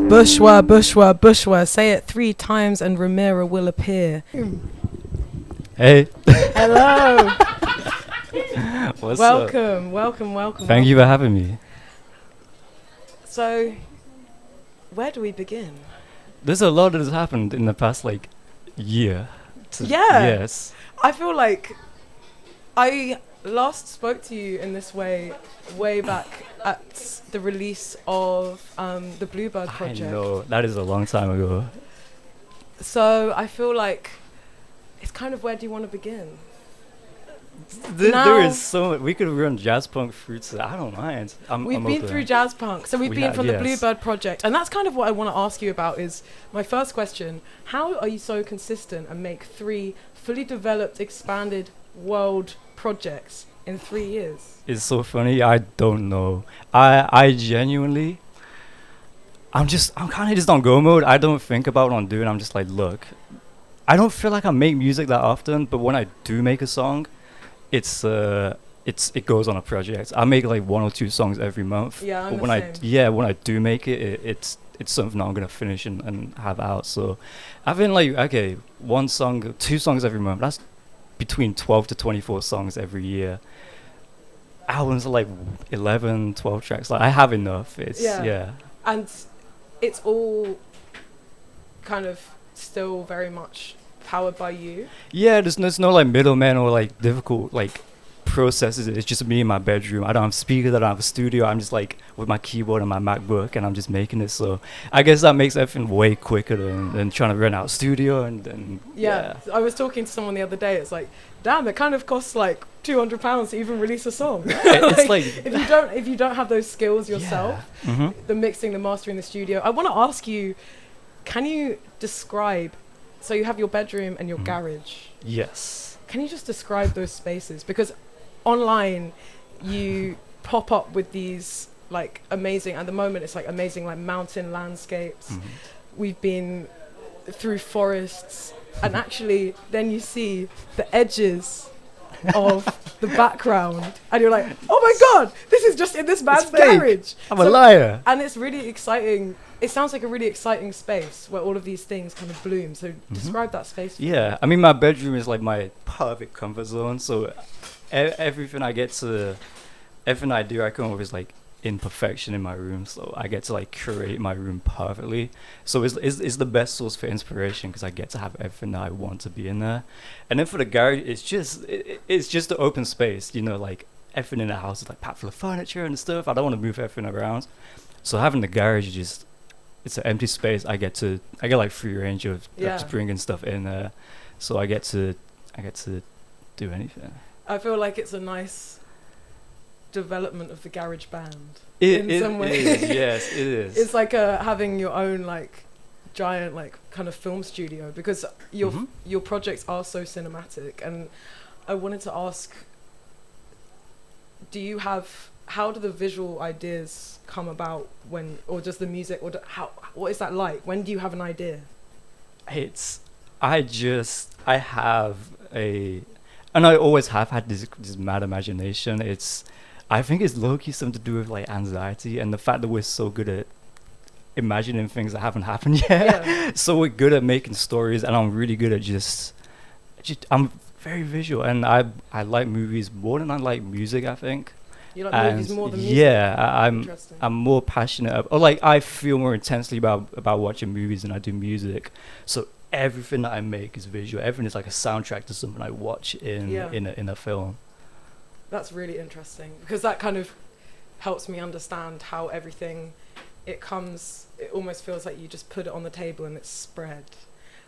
Bushwa, Bushwa, Bushwa. Say it 3 times and Ramira will appear. Hey. Hello. What's welcome, up? welcome. Thank you for having me. So, where do we begin? There's a lot that has happened in the past, like, year. Yeah. Yes. I feel like I last spoke to you in this way back at the release of the Bluebird project. I know, that is a long time ago. So I feel like it's kind of, where do you want to begin? There is so much. We could run jazz punk through to, I don't mind. We've been through jazz punk, so we've been from the Bluebird project, and that's kind of what I want to ask you about. Is my first question: how are you so consistent and make 3 fully developed, expanded world projects in 3 years? It's so funny. I don't know. I genuinely, I'm kind of just on go mode. I don't think about what I'm doing. I'm just like, look, I don't feel like I make music that often, but when I do make a song, it goes on a project. I make like 1 or 2 songs every month. Yeah, I'm but when I do make it, it's something I'm gonna finish and have out. So I've been like, okay, 1 song, 2 songs every month. That's between 12 to 24 songs every year. Albums are like 11, 12 tracks. Like, I have enough. Yeah. And it's all kind of still very much powered by you. Yeah, there's no like middleman or like difficult like processes. It's just me in my bedroom. I don't have speakers, I don't have a studio. I'm just like with my keyboard and my MacBook, and I'm just making it. So I guess that makes everything way quicker than trying to rent out a studio and yeah. I was talking to someone the other day. It's like, damn, it kind of costs like £200 to even release a song. It's like if you don't have those skills yourself, the mixing, the mastering, the studio. I want to ask you, can you describe? So you have your bedroom and your garage. Yes. Can you just describe those spaces? Because online, you pop up with these like amazing, at the moment it's like amazing like mountain landscapes. We've been through forests, and actually then you see the edges of the background, and you're like, oh my god, this is just in this man's garage. I'm a liar. And it's really exciting. It sounds like a really exciting space where all of these things kind of bloom. So describe that space. Yeah, I mean, my bedroom is like my perfect comfort zone. So everything I do, I come up with like imperfection in my room. So I get to like curate my room perfectly. So it's the best source for inspiration, because I get to have everything that I want to be in there. And then for the garage, it's just the open space. You know, like everything in the house is like packed full of furniture and stuff. I don't want to move everything around. So having the garage is just, it's an empty space. I get like free range of just bringing stuff in there, so I get to do anything. I feel like it's a nice development of the garage band in some way. Yes, it is. It's like having your own like giant like kind of film studio, because your projects are so cinematic. And I wanted to ask, how do the visual ideas come about when, or just the music, or what is that like? When do you have an idea? And I always have had this mad imagination. I think it's low-key something to do with like anxiety and the fact that we're so good at imagining things that haven't happened yet. Yeah. So we're good at making stories, and I'm really good at just I'm very visual, and I like movies more than I like music, I think. You like movies more than music? Yeah, I'm more passionate, or like I feel more intensely about watching movies than I do music. So everything that I make is visual. Everything is like a soundtrack to something I watch in a film. That's really interesting, because that kind of helps me understand how everything it almost feels like you just put it on the table and it's spread.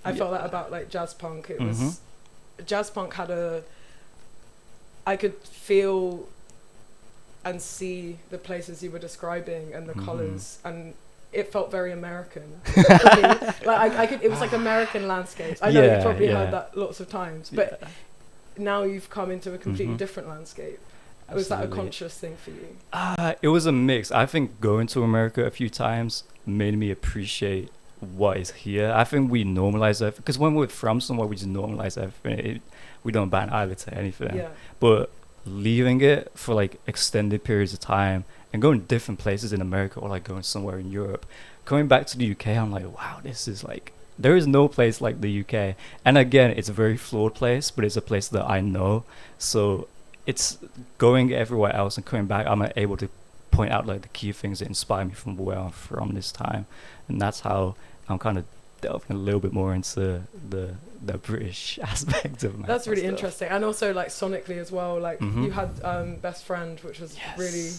I felt that about like jazz punk. It was jazz punk I could feel and see the places you were describing and the colors, and it felt very American for me. Like it was like American landscapes. I know you've probably heard that lots of times, but now you've come into a completely different landscape. Absolutely. Was that a conscious thing for you? It was a mix. I think going to America a few times made me appreciate what is here. I think we normalize everything, because when we're from somewhere, we just normalize everything. We don't bat an eyelid to anything. Yeah. But leaving it for like extended periods of time and going to different places in America, or like going somewhere in Europe, coming back to the UK, I'm like, wow, this is like, there is no place like the UK. And again, it's a very flawed place, but it's a place that I know. So it's going everywhere else and coming back, I'm able to point out like the key things that inspire me from where I'm from this time. And that's how I'm kind of delving a little bit more into the British aspect of my That's really stuff. interesting. And also like sonically as well, like you had Best Friend, which was really,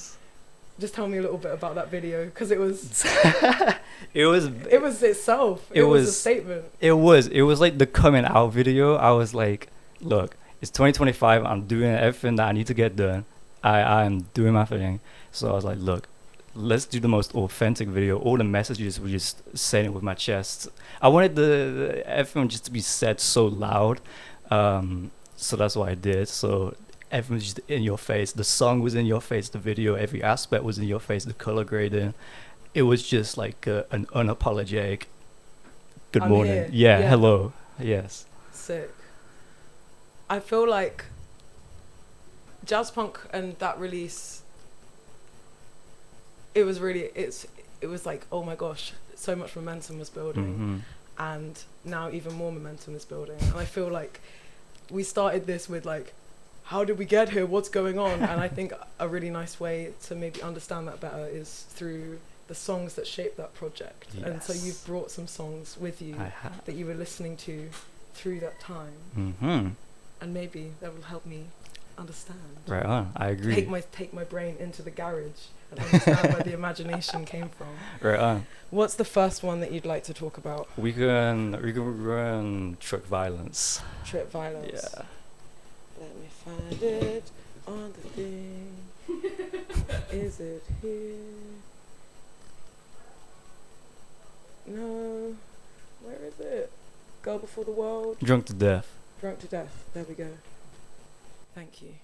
just tell me a little bit about that video, because it was it was itself. It was a statement. It was like the coming out video. I was like, look, it's 2025, I'm doing everything that I need to get done. I'm doing my thing. So I was like, look, let's do the most authentic video. All the messages were just saying it with my chest. I wanted the everyone just to be said so loud. So that's what I did. So everyone was just in your face. The song was in your face. The video, every aspect was in your face. The color grading. It was just like an unapologetic good I'm morning. here. Yeah, hello. Yes. Sick. I feel like jazz punk and that release, it was like, oh my gosh, so much momentum was building, and now even more momentum is building. And I feel like we started this with like, how did we get here? What's going on? And I think a really nice way to maybe understand that better is through the songs that shaped that project. Yes. And so you've brought some songs with you that you were listening to through that time. And maybe that will help me understand. Right on, I agree. Take my brain into the garage and understand where the imagination came from. Right on. What's the first one that you'd like to talk about? We can run Truck Violence. Truck Violence. Yeah. Let me find it on the thing. Is it here? No. Where is it? Girl Before the World. Drunk to Death. Drunk to Death. There we go. Thank you.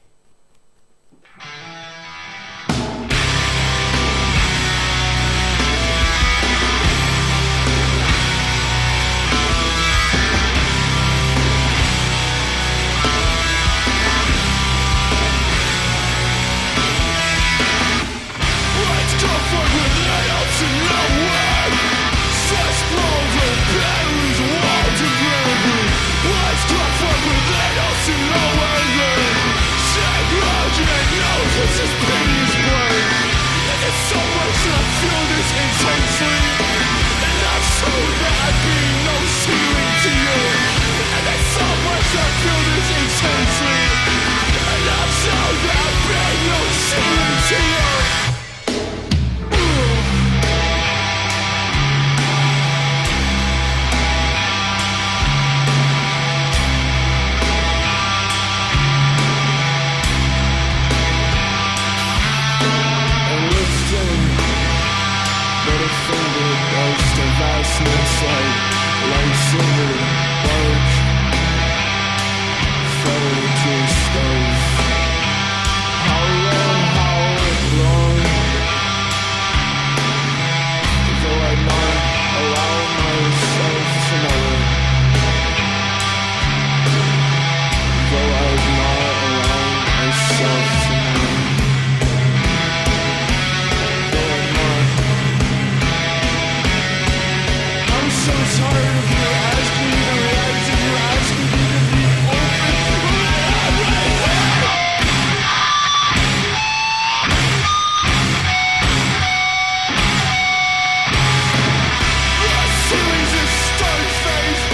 This is piteous blood. There's so much that I feel this intensely, and I'm sure that I bring no ceiling to you. And there's so much that I feel this intensely, and I'm sure that I bring no ceiling to you. Vastness like silver bark fell to stone. How long though I not allow myself to know it, though I'd not allow myself to know it. So tired of you asking me to react, and you asking me to be open. The series is stone faced.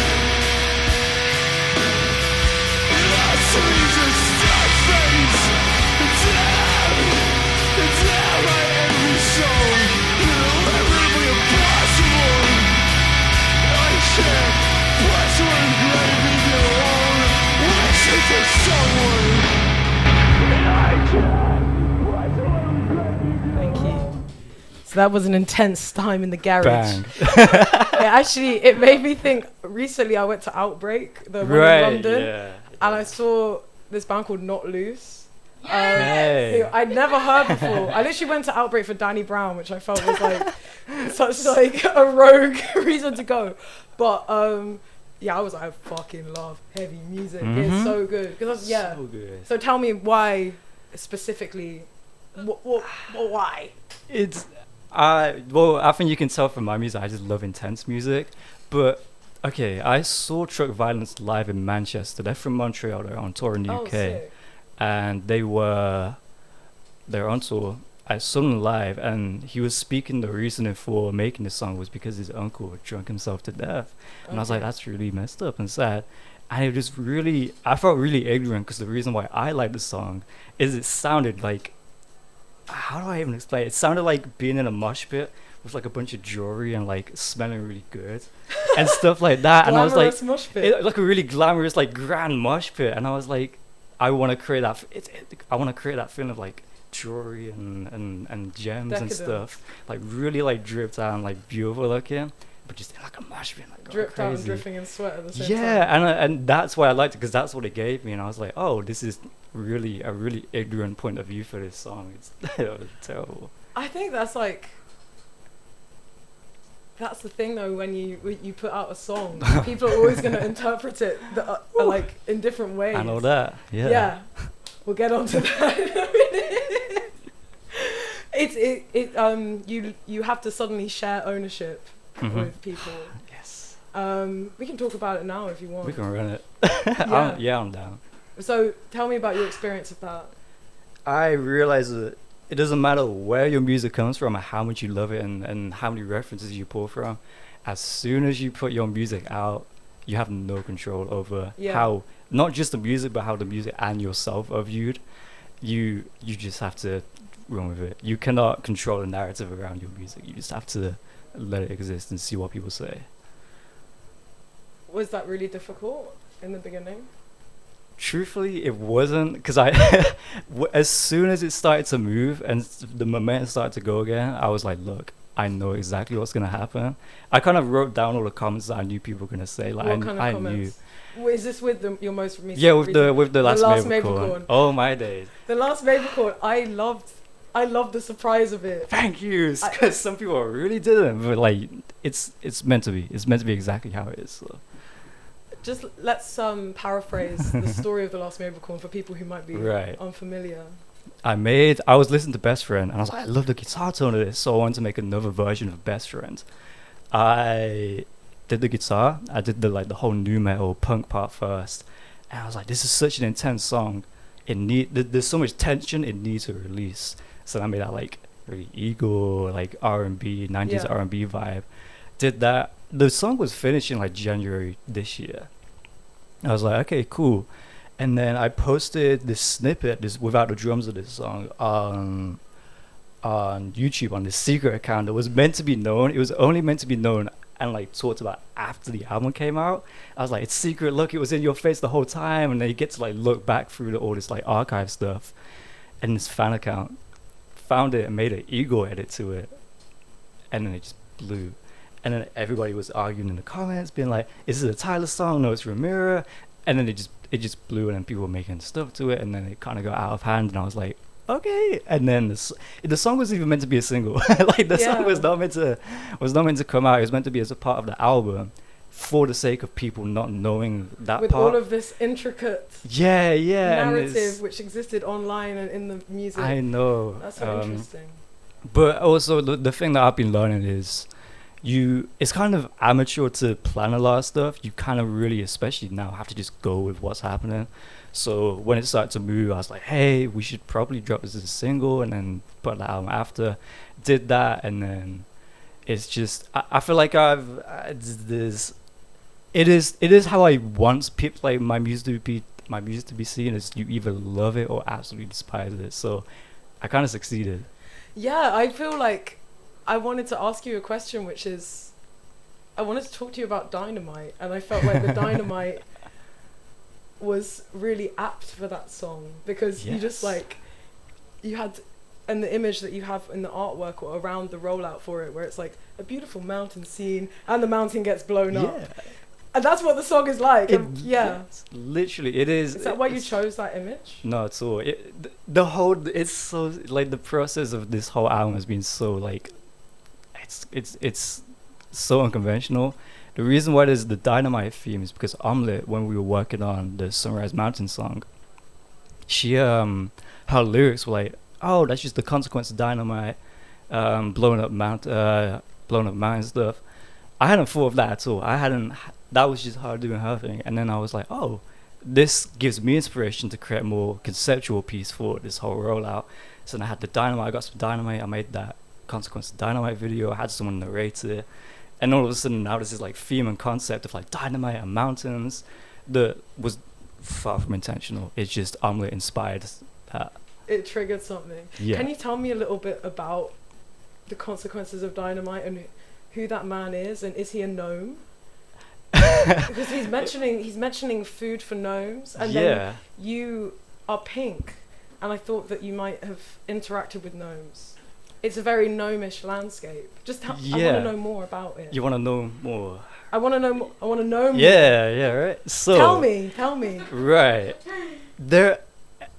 The series is stone faced. It's now my every soul. Irreparably impossible. Thank you. So that was an intense time in the garage. Bang. It made me think. Recently, I went to Outbreak, the one in London, and I saw this band called Not Loose. Hey. I'd never heard before. I literally went to Outbreak for Danny Brown, which I felt was like such like a rogue reason to go. But I was like, I fucking love heavy music. It's so good. So good. So tell me why specifically. Why? It's I think you can tell from my music, I just love intense music. But okay, I saw Truck Violence live in Manchester. They're from Montreal. They're on tour in the UK, sick. and they're on tour. I saw him live, and he was speaking. The reasoning for making the song was because his uncle drunk himself to death, and I was like, that's really messed up and sad. And it just really, I felt really ignorant because the reason why I like the song is it sounded like, how do I even explain it? It sounded like being in a mosh pit with like a bunch of jewelry and like smelling really good and stuff like that. And I was like, Glamorous mosh pit. like a really glamorous, like grand mosh pit. And I was like, I want to create that. I want to create that feeling of like jewelry and gems Decadent. and stuff, like really like dripped out and like beautiful looking, but just in like a mosh pit, like Dripped crazy. out and dripping in sweat at the same time. Yeah, and that's why I liked it because that's what it gave me, and I was like, oh, this is really a really ignorant point of view for this song. It's it was terrible. I think that's like, that's the thing though, when you put out a song, people are always going to interpret it like in different ways. I know that. Yeah. Yeah. We'll get on to that. You have to suddenly share ownership with people. Yes. We can talk about it now if you want. We can run it. Yeah. I'm down. So tell me about your experience of that. I realized that it doesn't matter where your music comes from or how much you love it and how many references you pull from. As soon as you put your music out, you have no control over how, not just the music, but how the music and yourself are viewed. You just have to run with it. You cannot control the narrative around your music. You just have to let it exist and see what people say. Was that really difficult in the beginning? Truthfully, it wasn't, because as soon as it started to move and the momentum started to go again, I was like, look, I know exactly what's going to happen. I kind of wrote down all the comments that I knew people were going to say. Like, what kind of I comments? Is this with your most recent? Yeah, with the last Maple-corn. Oh my days. The last Maple-corn, I loved the surprise of it. Thank you, because some people really didn't, but like it's meant to be. It's meant to be exactly how it is. So. Just let's paraphrase the story of the last Maple-corn for people who might be unfamiliar. I was listening to Best Friend, and I was like, I love the guitar tone of this, so I wanted to make another version of Best Friend. I did the guitar, I did the whole nu metal punk part first, and I was like, this is such an intense song. There's so much tension it needs to release. So I made that like really ego, like R&B, 90s R&B vibe. Did that. The song was finished in like January this year. I was like, okay, cool. And then I posted this snippet, without the drums of this song, on YouTube on this secret account that was meant to be known. It was only meant to be known and like talked about after the album came out. I was like, it's secret, look, it was in your face the whole time. And then you get to like look back through all this like archive stuff. And this fan account found it and made an ego edit to it. And then it just blew. And then everybody was arguing in the comments, being like, is it a Tyler song? No, it's Ramira. And then it just blew, and then people were making stuff to it, and then it kind of got out of hand, and I was like, okay. And then the song was even meant to be a single. Like the song was not meant to come out. It was meant to be as a part of the album, for the sake of people not knowing that with part. All of this intricate narrative which existed online and in the music. I know. That's so interesting. But also the thing that I've been learning is it's kind of amateur to plan a lot of stuff. You kind of really, especially now, have to just go with what's happening. So when it started to move, I was like, hey, we should probably drop this as a single and then put the album after. Did that, and then it's just I feel like it is how I want people, like my music to be seen, is you either love it or absolutely despise it. So I kind of succeeded. Yeah, I feel like I wanted to ask you a question, which is, I wanted to talk to you about Dynamite, and I felt like the Dynamite was really apt for that song, because you just like, you had, and the image that you have in the artwork or around the rollout for it, where it's like a beautiful mountain scene, and the mountain gets blown up. And that's what the song is like. Literally, it is. Is that why you chose that image? No, at all. It's so, like, the process of this whole album has been so, like, it's so unconventional. The reason why there's the Dynamite theme is because Omelette, when we were working on the Sunrise Mountain song, she her lyrics were like, oh, that's just the consequence of dynamite. blown up mountain stuff. I hadn't thought of that at all. That was just her doing her thing. And then I was like, oh, this gives me inspiration to create a more conceptual piece for this whole rollout. So then I had the dynamite. I got some dynamite. I made that Consequence of Dynamite video. I had someone narrate it. And all of a sudden now there's this like theme and concept of like dynamite and mountains that was far from intentional. It's just Omelette inspired that. It triggered something. Yeah. Can you tell me a little bit about the consequences of dynamite and who that man is, and is he a gnome? Because he's mentioning food for gnomes, and then you are pink, and I thought that you might have interacted with gnomes. It's a very gnomish landscape. Just I want to know more about it. You want to know more? I want to know more. I want to know more. Yeah, right. So tell me. Right.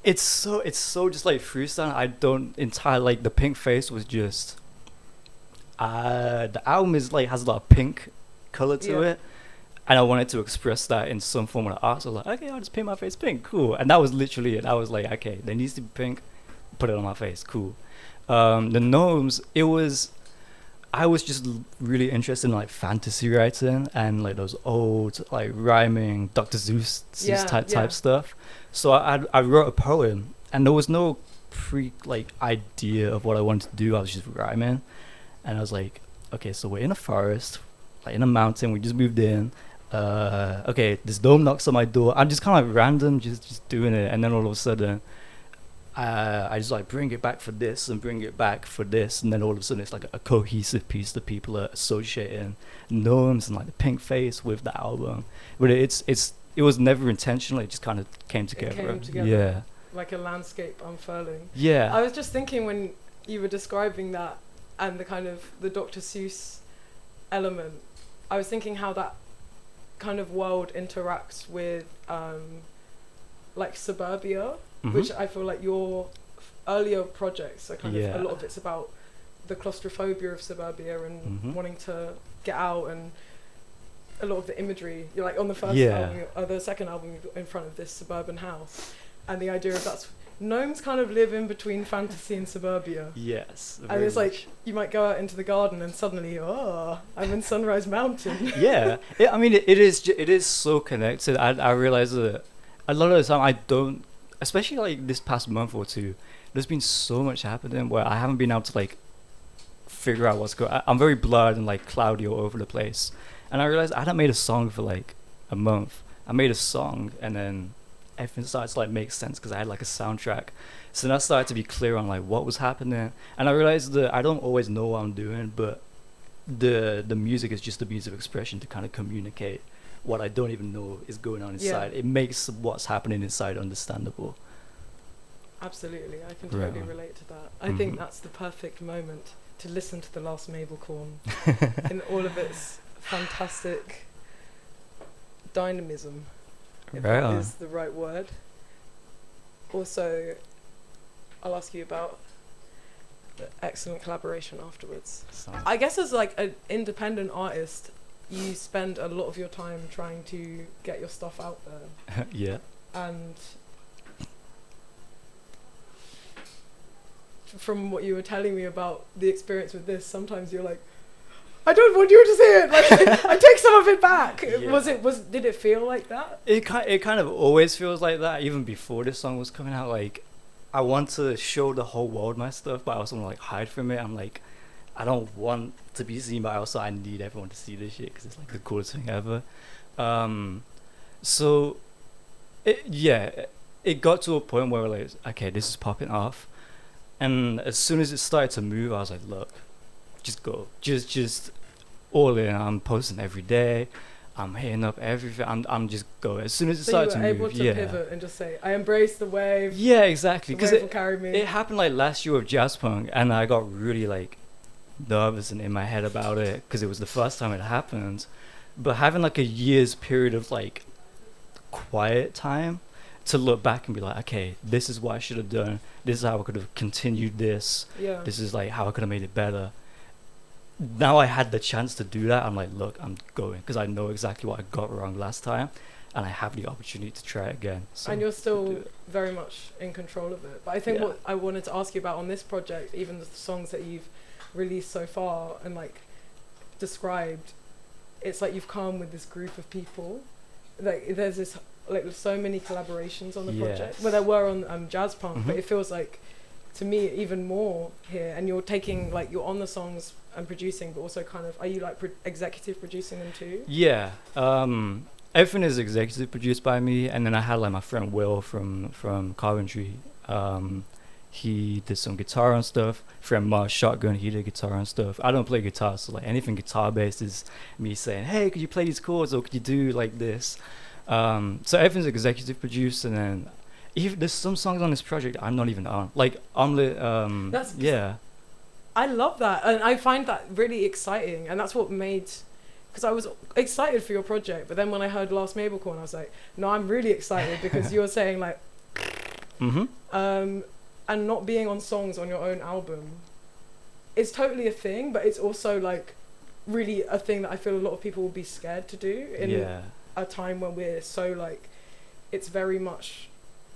It's so just like freestyle. I don't entirely like the pink face was just the album is like has a lot of pink color to it, and I wanted to express that in some form of art. So like, okay, I'll just paint my face pink, cool. And that was literally it. I was like, okay, there needs to be pink, put it on my face, cool. The gnomes, I was just really interested in like fantasy writing and like those old like rhyming Dr. Seuss type stuff. So I wrote a poem, and there was no idea of what I wanted to do. I was just rhyming, and I was like, okay, so we're in a forest, like in a mountain. We just moved in. Okay, this gnome knocks on my door. I'm just kind of like random, just doing it, and then all of a sudden, I just like bring it back for this and bring it back for this, and then all of a sudden it's like a cohesive piece that people are associating gnomes and like the pink face with the album. But it was never intentional. It just kind of came together. Yeah, like a landscape unfurling. Yeah, I was just thinking when you were describing that and the kind of the Dr. Seuss element, I was thinking how that kind of world interacts with like suburbia. Mm-hmm. Which I feel like your earlier projects are kind of, a lot of it's about the claustrophobia of suburbia and wanting to get out, and a lot of the imagery. You're like on the first album, or the second album, you're in front of this suburban house, and the idea of that's gnomes kind of live in between fantasy and suburbia. Yes, and it's like you might go out into the garden and suddenly, I'm in Sunrise Mountain. I mean, it is so connected. I realize that a lot of the time I don't. Especially like this past month or two, there's been so much happening where I haven't been able to like figure out what's going on. I'm very blurred and like cloudy all over the place. And I realized I hadn't made a song for like a month. I made a song and then everything started to like make sense because I had like a soundtrack. So then I started to be clear on like what was happening. And I realized that I don't always know what I'm doing, but the music is just a means of expression to kind of communicate what I don't even know is going on inside. It makes what's happening inside understandable. Absolutely, I can totally relate to that. I think that's the perfect moment to listen to The Last Mabelcorn in all of its fantastic dynamism, if that is the right word. Also, I'll ask you about the excellent collaboration afterwards. I guess as like an independent artist, you spend a lot of your time trying to get your stuff out there. Yeah. And from what you were telling me about the experience with this, sometimes you're like, I don't want you to see it. Like, I take some of it back. Yeah. Did it feel like that? It kind of always feels like that. Even before this song was coming out, like I want to show the whole world my stuff, but I also want to like hide from it. I'm like, I don't want to be seen, but also I need everyone to see this shit because it's like the coolest thing ever. So it got to a point where we're like, okay, this is popping off. And as soon as it started to move, I was like, look, just go, just all in. I'm posting every day. I'm hitting up everything. I'm just going. As soon as it started to move, able to pivot and just say, I embrace the wave. Yeah, exactly. Because it will carry me. It happened like last year with Jazz Punk, and I got really like nervous and in my head about it because it was the first time it happened. But having like a year's period of like quiet time to look back and be like, okay, this is what I should have done. This is how I could have continued this. Yeah. This is like how I could have made it better. Now I had the chance to do that. I'm like, look, I'm going because I know exactly what I got wrong last time, and I have the opportunity to try it again. So and you're still very much in control of it. But I think what I wanted to ask you about on this project, even the songs that you've released so far and like described, it's like you've come with this group of people. Like there's this like so many collaborations on the project. Well, there were on jazz punk, but it feels like to me even more here. And you're taking like you're on the songs and producing, but also kind of are you like executive producing them too? Yeah. Everything is executive produced by me, and then I had like my friend Will from Coventry. He did some guitar and stuff. Friend Mark Shotgun, he did guitar and stuff. I don't play guitar, so like anything guitar based is me saying, hey, could you play these chords or could you do like this? So everything's executive produced, and then even there's some songs on this project I'm not even on. Like Omelette, yeah. I love that, and I find that really exciting, and that's what made. Because I was excited for your project, but then when I heard Last Mabelcorn, I was like, no, I'm really excited because you were saying like, and not being on songs on your own album is totally a thing, but it's also like really a thing that I feel a lot of people will be scared to do in a time when we're so like, it's very much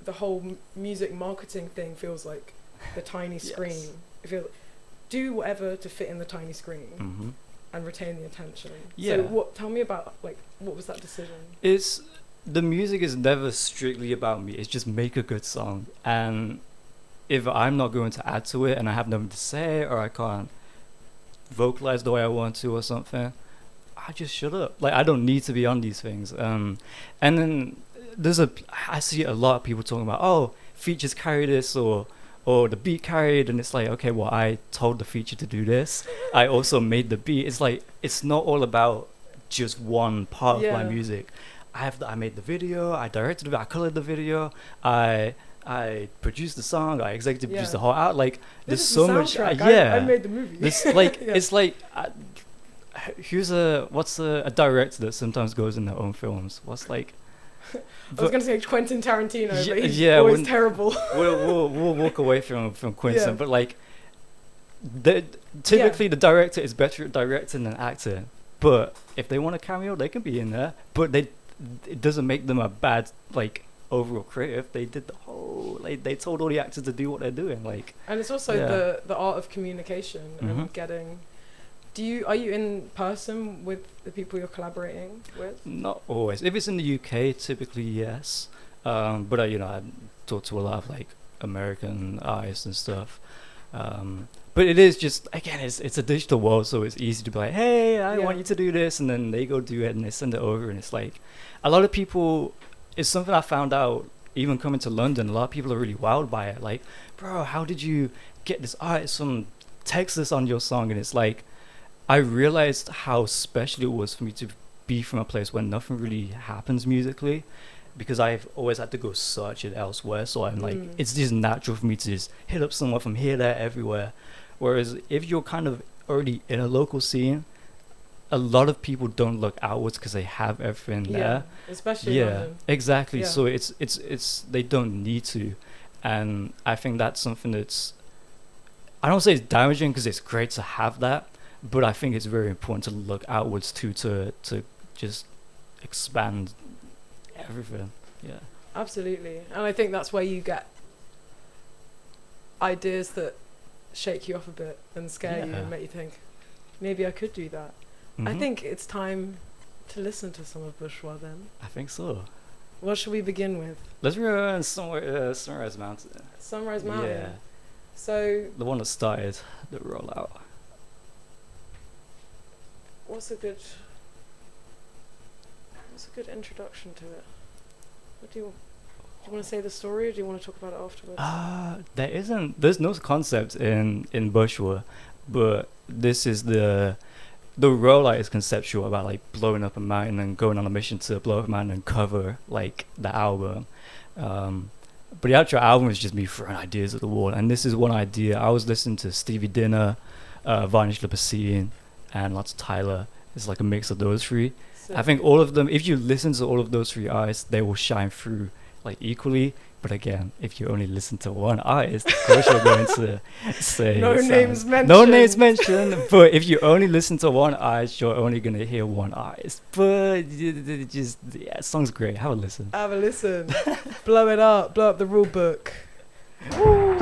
the whole music marketing thing feels like the tiny screen. It feels do whatever to fit in the tiny screen. And retain the attention. So tell me about like what was that decision? It's the music is never strictly about me. It's just make a good song, and if I'm not going to add to it and I have nothing to say or I can't vocalize the way I want to or something, I just shut up. Like I don't need to be on these things. And then I see a lot of people talking about, oh, features carry this or the beat carried, and it's like, okay, well, I told the feature to do this. I also made the beat. It's like, it's not all about just one part of my music. I made the video, I directed it, I colored the video, I produced the song, I executive produced the whole out. Like, there's so much. I made the movie. This, like, it's like, what's a director that sometimes goes in their own films? What's like, I was gonna say Quentin Tarantino, but he's always terrible. we'll walk away from Quentin, but like, typically the director is better at directing than acting. But if they want a cameo, they can be in there. But it doesn't make them a bad like overall creative. They did the whole they told all the actors to do what they're doing. Like, and it's also the art of communication and getting. Are you in person with the people you're collaborating with? Not always. If it's in the UK, typically yes. But I talk to a lot of like American artists and stuff. But it is just, again, it's a digital world, so it's easy to be like, hey, I want you to do this, and then they go do it and they send it over, and it's like, a lot of people, it's something I found out even coming to London. A lot of people are really wowed by it. Like, bro, how did you get this artist from Texas on your song? And it's like, I realized how special it was for me to be from a place where nothing really happens musically, because I've always had to go search it elsewhere. So I'm like, it's just natural for me to just hit up someone from here, there, everywhere. Whereas if you're kind of already in a local scene, a lot of people don't look outwards because they have everything there. Especially in London. Exactly. Yeah. So it's they don't need to, and I think that's something that's, I don't say it's damaging because it's great to have that. But I think it's very important to look outwards too, to just expand everything. Yeah. Absolutely. And I think that's where you get ideas that shake you off a bit and scare you and make you think, maybe I could do that. I think it's time to listen to some of Bushwa then. I think so. What should we begin with? Let's run Sunrise Mountain. Sunrise Mountain. Yeah. So the one that started the rollout. What's a good introduction to it? Do you want to say the story, or do you want to talk about it afterwards? There's no concept in Bushwa, but this is the rollout is conceptual, about like blowing up a mountain and going on a mission to blow up a mountain and cover like the album. But the actual album is just me throwing ideas at the wall, and this is one idea. I was listening to Stevie Dinner, Varnish Lipacine, and lots of Tyler. It's like a mix of those three. I think all of them, if you listen to all of those three artists, they will shine through like equally. But again, if you only listen to one artist, of course you're going to say no names mentioned. No names mentioned. But if you only listen to one artist, you're only going to hear one artist. But it song's great. Have a listen. Have a listen. Blow it up. Blow up the rule book. Woo.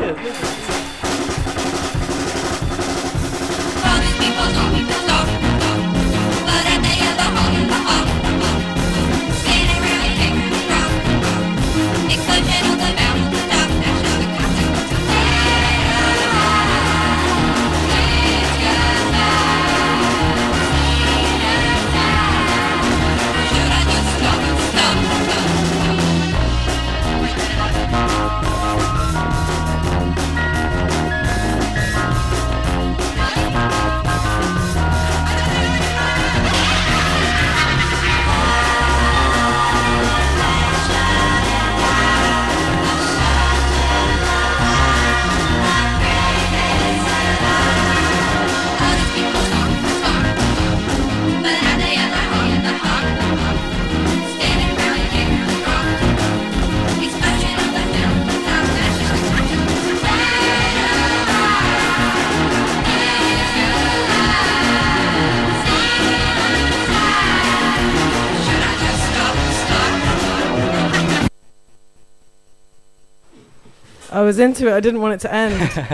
I was into it. I didn't want it to end.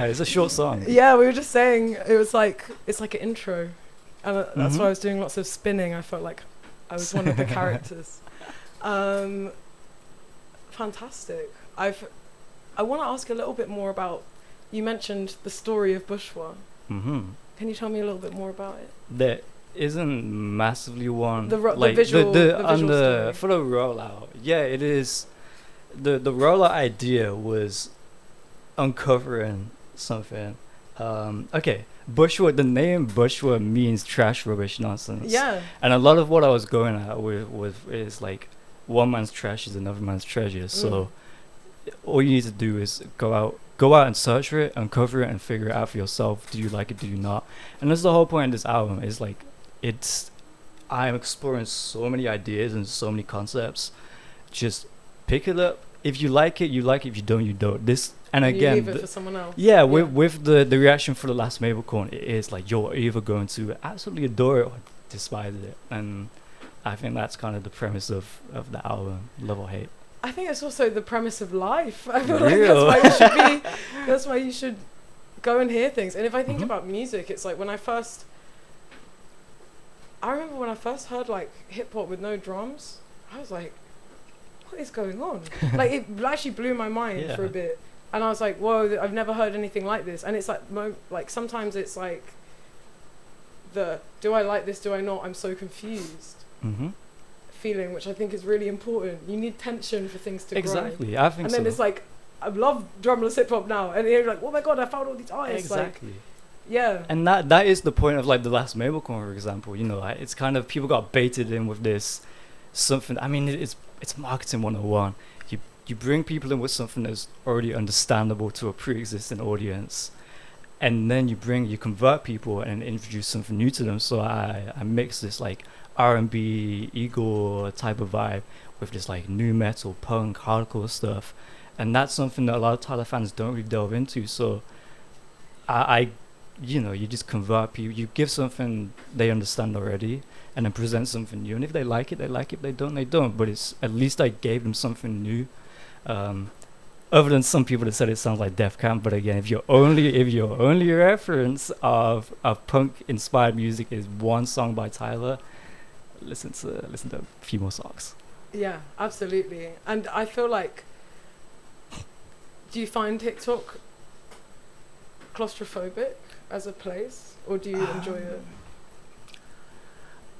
It's a short song. Yeah, we were just saying it was like it's like an intro, and that's Mhm. why I was doing lots of spinning. I felt like I was one of the characters. Fantastic. I want to ask a little bit more about. You mentioned the story of Bushwa. Mm-hmm. Can you tell me a little bit more about it? There isn't massively one The like visual on story. the for the rollout. Yeah, it is. The rollout idea was uncovering something. Okay, Bushwa. The name Bushwa means trash, rubbish, nonsense. Yeah. And a lot of what I was going at with is like one man's trash is another man's treasure. So all you need to do is go out and search for it, uncover it, and figure it out for yourself. Do you like it? Do you not? And that's the whole point of this album. Is like I'm exploring so many ideas and so many concepts. Just pick it up. If you like it, you like it. If you don't, you don't. This and You again, leave it for someone else. yeah, with the reaction for the last Maplecorn, it is like you're either going to absolutely adore it or despise it, and I think that's kind of the premise of the album, love or hate. I think it's also the premise of life. I feel Real. like that's why you should be. That's why you should go and hear things. And if I think Mhm. about music, it's like I remember when I first heard like hip hop with no drums, I was like, what is going on? Like it actually blew my mind for a Yeah. bit, and I was like, whoa, I've never heard anything like this. And it's like like sometimes it's like do I like this, do I not? I'm so confused Mm-hmm. feeling, which I think is really important. You need tension for things to grow. Exactly, I think And so. then it's like, I love drumless hip hop now, and you're like, oh my god, I found all these artists. exactly. Like, yeah. And that is the point of like the last Maplecorn, for example. You know, it's kind of people got baited in with this something. I mean, it's marketing 101. You bring people in with something that's already understandable to a pre-existing audience, and then you convert people and introduce something new to them. So I mix this like R&B, Igor type of vibe with this like new metal, punk, hardcore stuff, and that's something that a lot of Tyler fans don't really delve into. So I you know, you just convert people, you give something they understand already, and then present something new. And if they like it, they like it. If they don't, they don't. But it's at least I gave them something new. Other than some people that said it sounds like Def Camp, but again, if your only reference of punk inspired music is one song by Tyler, listen to a few more songs. Yeah, absolutely. And I feel like, do you find TikTok claustrophobic as a place, or do you enjoy it?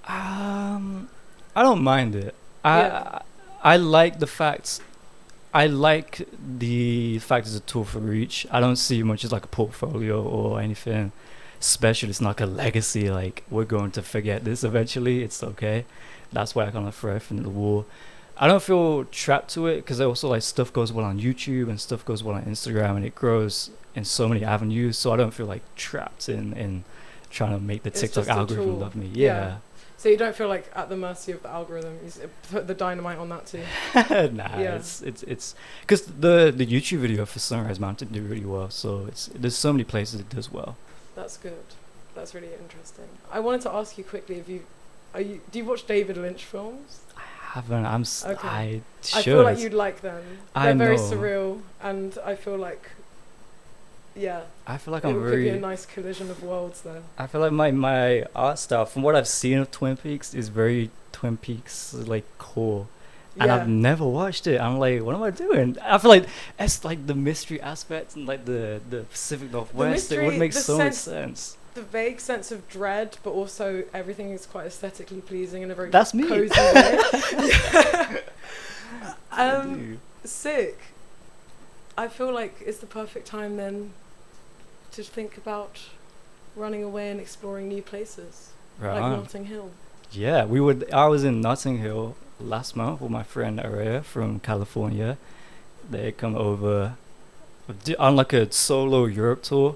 I don't mind it. Yeah. I like the fact. I like the fact it's a tool for reach. I don't see much as like a portfolio or anything special. It's not like a legacy. Like we're going to forget this eventually. It's okay. That's why I kind of throw everything at the wall. I don't feel trapped to it because also like stuff goes well on YouTube and stuff goes well on Instagram, and it grows in so many avenues. So I don't feel like trapped in trying to make the It's TikTok just a algorithm tool. love me. Yeah. Yeah. So you don't feel like at the mercy of the algorithm. You put the dynamite on that too. Nah, Yeah. it's because the YouTube video for Sunrise Mountain did really well. So there's so many places it does well. That's good. That's really interesting. I wanted to ask you quickly do you watch David Lynch films? I haven't. Okay. I should. I feel like you'd like them. I They're very know. surreal, and I feel like, yeah, I feel like it I'm could be a very. nice collision of worlds there. I feel like my art style, from what I've seen of Twin Peaks, is very Twin Peaks like core. And I've never watched it. I'm like, what am I doing? I feel like it's like the mystery aspect and like the Pacific Northwest. It would mystery, make the so much sense- sense. The vague sense of dread, but also everything is quite aesthetically pleasing in a very That's me. cozy way. I do. Sick. I feel like it's the perfect time then to think about running away and exploring new places, Right like on. Notting Hill. Yeah, I was in Notting Hill last month with my friend Araya from California. They come over on like a solo Europe tour,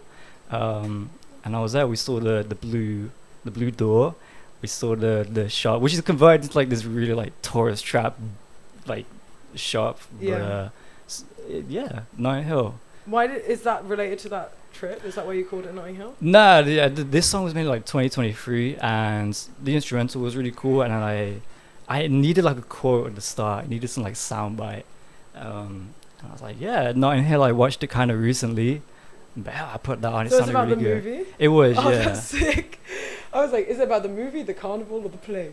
and I was there. We saw the blue door. We saw the shop, which is converted into like this really like tourist trap like shop. Yeah. But yeah, Notting Hill. Is that related to that trip? Is that why you called it Notting Hill? Nah, yeah, this song was made like 2023, and the instrumental was really cool. And I needed like a quote at the start. I needed some like soundbite, and And I was like, yeah, Notting Hill. I watched it kind of recently. But I put that on. So It it's sounded about really the good. movie? It was, Oh, yeah. that's sick. I was like, is it about the movie, the carnival, or the play?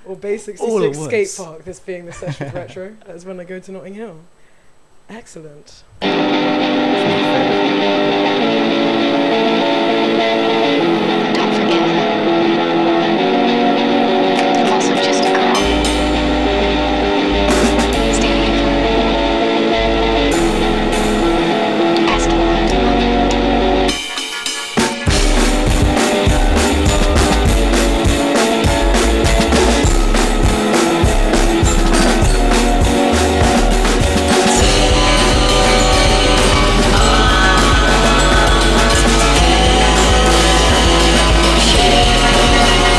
Or Bay All at 66 skate once. park, this being the Sesh of retro. That's when I go to Notting Hill. Excellent. Don't forget, I'm also just a girl. Standing asking you to love me.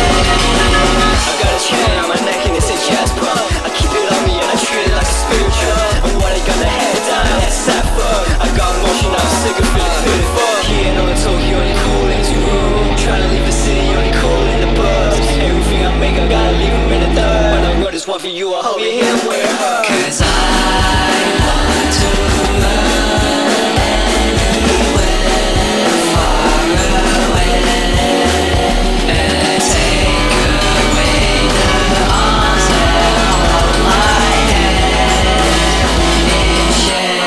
I got a chain on my neck and it says jazz pump. I keep it on me and I treat it like a spiritual. And when I got the head down, that's that fuck. I got motion, I'm sick of feeling pitiful. He ain't on the talk, he only cool in his room. Trying to leave the city, only cool in the bus. Everything I make, I gotta leave him in the dirt. When I wrote this one for you, I hope you hear him where it hurts. 'Cause I want to run anywhere far away and take away the arms that hold my head in shame.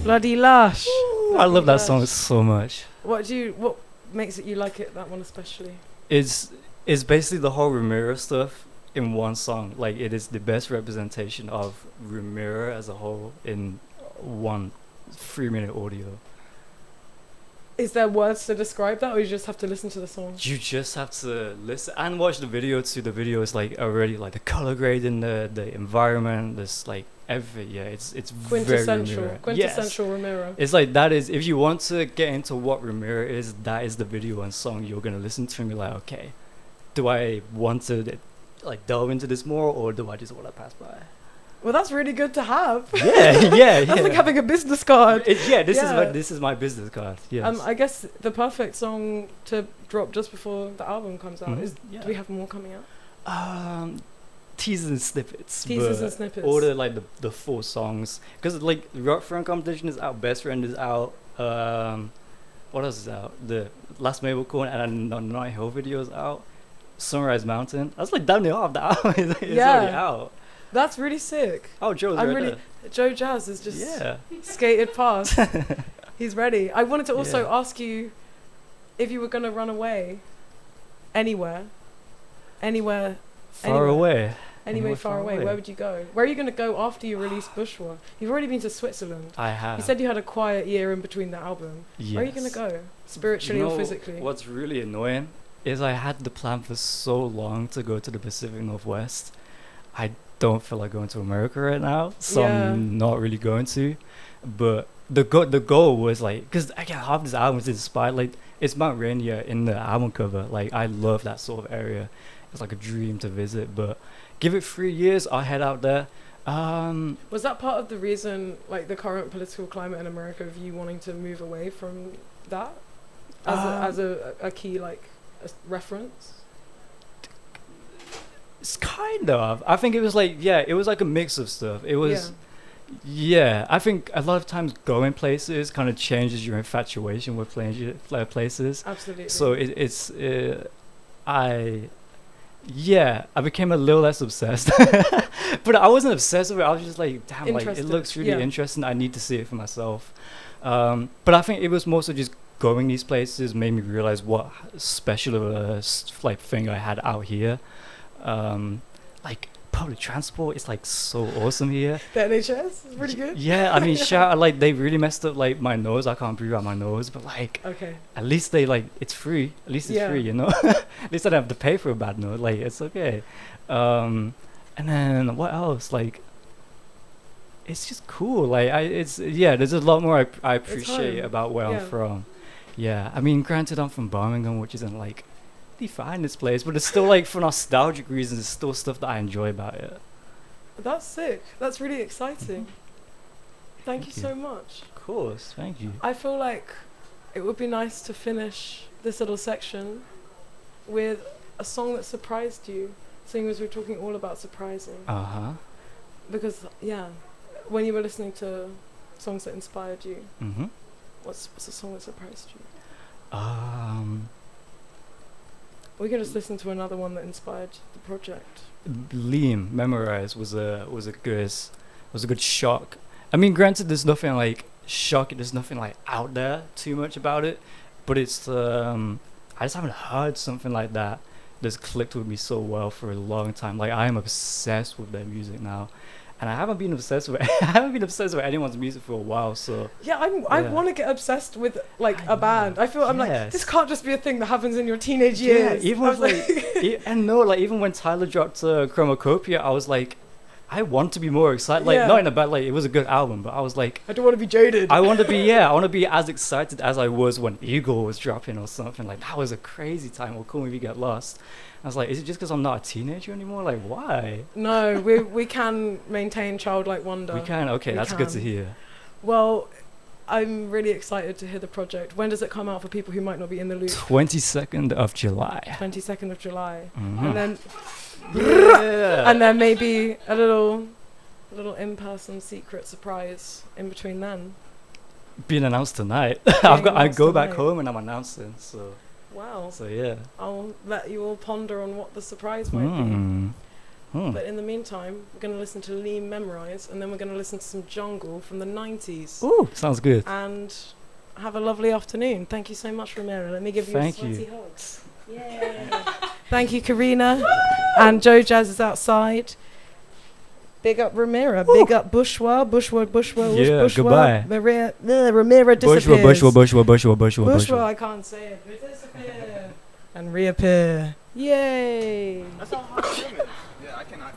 Bloody lush. I love that song Lush. so much. What makes it you like it, that one especially? It's basically the whole Ramira stuff in one song. Like, it is the best representation of Ramira as a whole in one 3-minute audio. Is there words to describe that, or you just have to listen to the song? You just have to listen and watch the video too. The video is like already like the color grade in the environment. There's like everything. Yeah, it's very Quintessential. Ramira. Quintessential Yes. Ramira. It's like that is, if you want to get into what Ramira is, that is the video and song you're gonna listen to and be like, okay, do I want to like delve into this more, or do I just want to pass by? Well, that's really good to have. Yeah. That's like having a business card. This is my business card. Yes. I guess the perfect song to drop just before the album comes out Mhm. is. Yeah. Do we have more coming out? Teasers and snippets. Teasers but and snippets. All the 4 songs, because like Rock Friend Competition is out, Best Friend is out. What else is out? The Last Mabel Corn and the Night Hill video is out. Sunrise Mountain. That's like damn near half the album. It's Yeah. already out. That's really sick. Oh, Joe's I'm right really. there. Joe Jazz is just Yeah. skated past. He's ready. I wanted to also Yeah. ask you if you were gonna run away anywhere Far Anywhere. away. Anyway, far away. Where would you go? Where are you going to go after you release Bushwa? You've already been to Switzerland. I have. You said you had a quiet year in between the album. Yes. Where are you going to go? Spiritually You know or physically? What's really annoying is I had the plan for so long to go to the Pacific Northwest. I don't feel like going to America right now, so Yeah. I'm not really going to. But the goal was like, because again, half this album is inspired, like it's Mount Rainier in the album cover. Like I love that sort of area. It's like a dream to visit. But give it 3 years, I'll head out there. Was that part of the reason, like the current political climate in America, of you wanting to move away from that as a key like a reference? It's kind of. I think it was like, yeah, it was like a mix of stuff. It was, yeah. I think a lot of times going places kind of changes your infatuation with places. Absolutely. So I became a little less obsessed. But I wasn't obsessed with it. I was just like, damn, like it Interested, looks really yeah. interesting. I need to see it for myself. But I think it was mostly just going these places made me realize what special of a like thing I had out here. Like public transport is like so awesome here. The NHS is pretty good. Yeah, I mean, like they really messed up like my nose. I can't breathe out my nose, but like Okay. at least they like it's free. At least it's free, you know. At least I don't have to pay for a bad nose. Like it's okay. And then what else? Like it's just cool. Like there's a lot more I appreciate home. about where I'm from. Yeah, I mean, granted, I'm from Birmingham, which isn't like the finest place, but it's still like for nostalgic reasons. It's still stuff that I enjoy about it. That's sick. That's really exciting. Thank you so much. Of course, thank you. I feel like it would be nice to finish this little section with a song that surprised you, seeing as we're talking all about surprising. Because when you were listening to songs that inspired you, what's a song that surprised you? We can just listen to another one that inspired the project. Liam Memorize was a good shock. I mean, granted, there's nothing like shocking. There's nothing like out there too much about it, but it's I just haven't heard something like that that's clicked with me so well for a long time. Like I am obsessed with their music now. And I haven't been obsessed with anyone's music for a while. So I want to get obsessed with like a band. I feel I'm like, this can't just be a thing that happens in your teenage years. Even with even when Tyler dropped Chromacopia, I was like, I want to be more excited. Like not in a bad, like it was a good album, but I was like, I don't want to be jaded. I want to be as excited as I was when Eagle was dropping or something. Like that was a crazy time. Or Cool Movie Get Lost. I was like, is it just because I'm not a teenager anymore? Like, why? No, we can maintain childlike wonder. We can? Okay, that's good to hear. Well, I'm really excited to hear the project. When does it come out for people who might not be in the loop? 22nd of July. 22nd of July. Mm-hmm. And then and then maybe a little in-person secret surprise in between then. Being announced tonight. I go back home and I'm announcing, so... Wow. So yeah. I'll let you all ponder on what the surprise might be. But in the meantime, we're going to listen to Liam Memorize, and then we're going to listen to some Jungle from the 90s. Ooh, sounds good. And have a lovely afternoon. Thank you so much, Ramira. Let me give you a sweaty hug. Yay. Thank you, Karina. And Joe Jazz is outside. Big up Ramira. Big up Bushwa. Yeah, Bushwa. goodbye. Ramira disappears. Bushwa. I can't say it. But disappear. And reappear. Yay. That's how hard I'm doing. Yeah, I cannot.